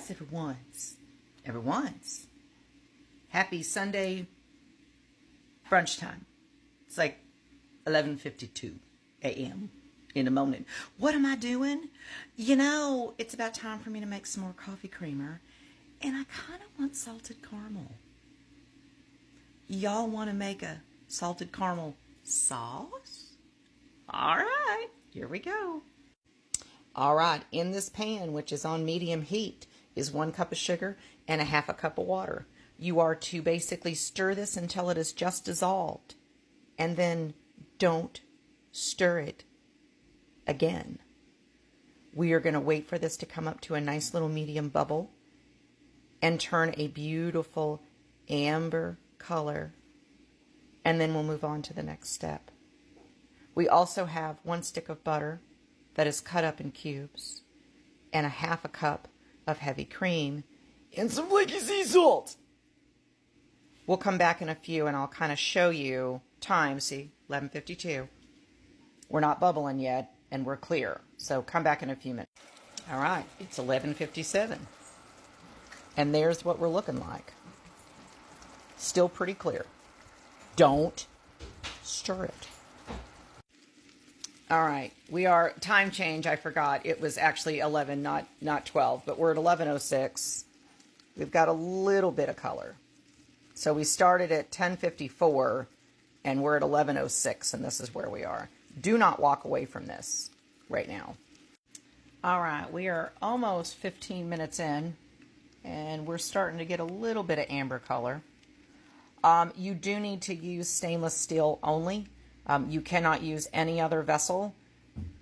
does every once. Every once. Happy Sunday brunch time. It's like 11:52 a.m. in the morning. What am I doing? You know, it's about time for me to make some more coffee creamer. And I kind of want salted caramel. Y'all want to make a salted caramel sauce? All right, here we go. All right, in this pan, which is on medium heat, is 1 cup of sugar and a 1/2 cup of water. You are to basically stir this until it is just dissolved. And then don't stir it again. We are going to wait for this to come up to a nice little medium bubble and turn a beautiful amber color. And then we'll move on to the next step. We also have 1 stick of butter that is cut up in cubes and a 1/2 cup of heavy cream and some flaky sea salt. We'll come back in a few and I'll kind of show you time. See, 11:52. We're not bubbling yet and we're clear. So come back in a few minutes. All right, it's 11:57. And there's what we're looking like. Still pretty clear. Don't stir it. All right, we are, time change, I forgot. It was actually 11, not 12, but we're at 11:06. We've got a little bit of color. So we started at 10:54 and we're at 11:06 and this is where we are. Do not walk away from this right now. All right, we are almost 15 minutes in and we're starting to get a little bit of amber color. You do need to use stainless steel only. You cannot use any other vessel.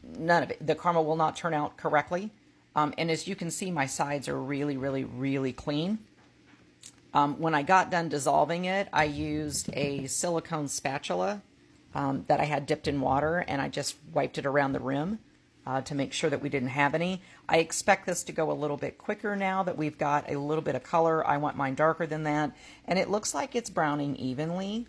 None of it. The caramel will not turn out correctly. And as you can see, my sides are really, really, really clean. When I got done dissolving it, I used a silicone spatula that I had dipped in water, and I just wiped it around the rim to make sure that we didn't have any. I expect this to go a little bit quicker now that we've got a little bit of color. I want mine darker than that. And it looks like it's browning evenly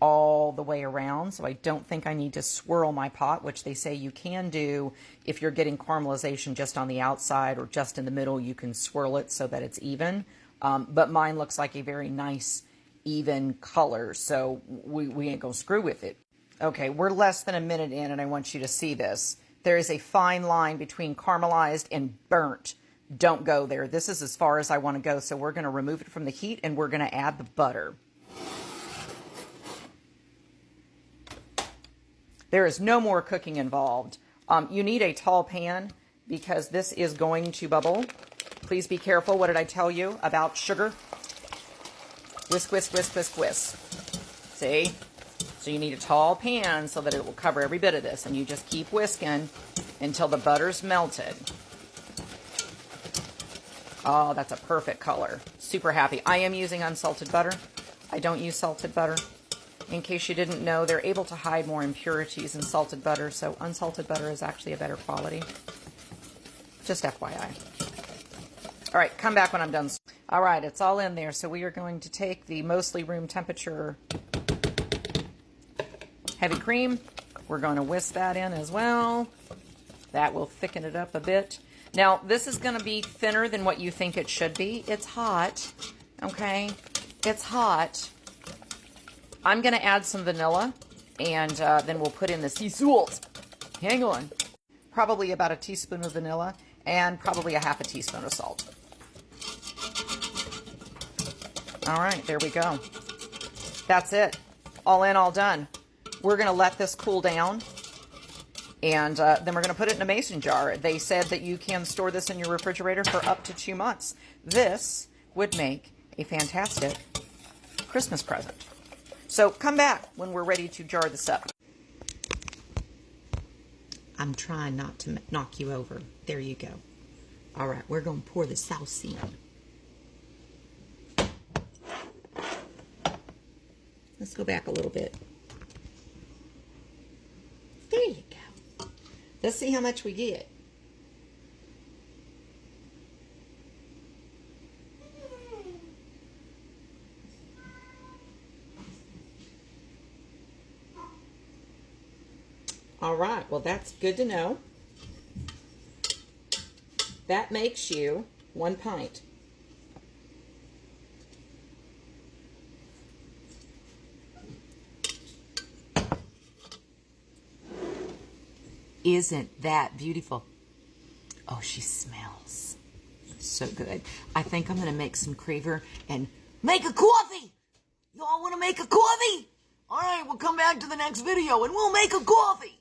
all the way around, so I don't think I need to swirl my pot, which they say you can do if you're getting caramelization just on the outside or just in the middle. You can swirl it so that it's even, but mine looks like a very nice even color, so we ain't gonna screw with it. Okay, we're less than a minute in and I want you to see this. There is a fine line between caramelized and burnt. Don't go there. This is as far as I want to go, so we're going to remove it from the heat and we're going to add the butter. There is no more cooking involved. You need a tall pan because this is going to bubble. Please be careful. What did I tell you about sugar? Whisk, whisk, whisk, whisk, whisk. See? So you need a tall pan so that it will cover every bit of this. And you just keep whisking until the butter's melted. Oh, that's a perfect color. Super happy. I am using unsalted butter. I don't use salted butter. In case you didn't know, they're able to hide more impurities in salted butter, so unsalted butter is actually a better quality. Just FYI. All right, come back when I'm done. All right, it's all in there, so we are going to take the mostly room temperature heavy cream. We're going to whisk that in as well. That will thicken it up a bit. Now, this is going to be thinner than what you think it should be. It's hot, okay? It's hot. I'm going to add some vanilla, and then we'll put in the sea salt. Hang on. Probably about a teaspoon of vanilla, and probably a half a teaspoon of salt. All right, there we go. That's it. All in, all done. We're going to let this cool down, and then we're going to put it in a mason jar. They said that you can store this in your refrigerator for up to 2 months. This would make a fantastic Christmas present. So come back when we're ready to jar this up. I'm trying not to knock you over. There you go. All right, we're going to pour the sauce in. Let's go back a little bit. There you go. Let's see how much we get. All right, well, that's good to know. That makes you 1 pint. Isn't that beautiful? Oh, she smells so good. I think I'm going to make some creamer and make a coffee. Y'all want to make a coffee? All right, we'll come back to the next video and we'll make a coffee.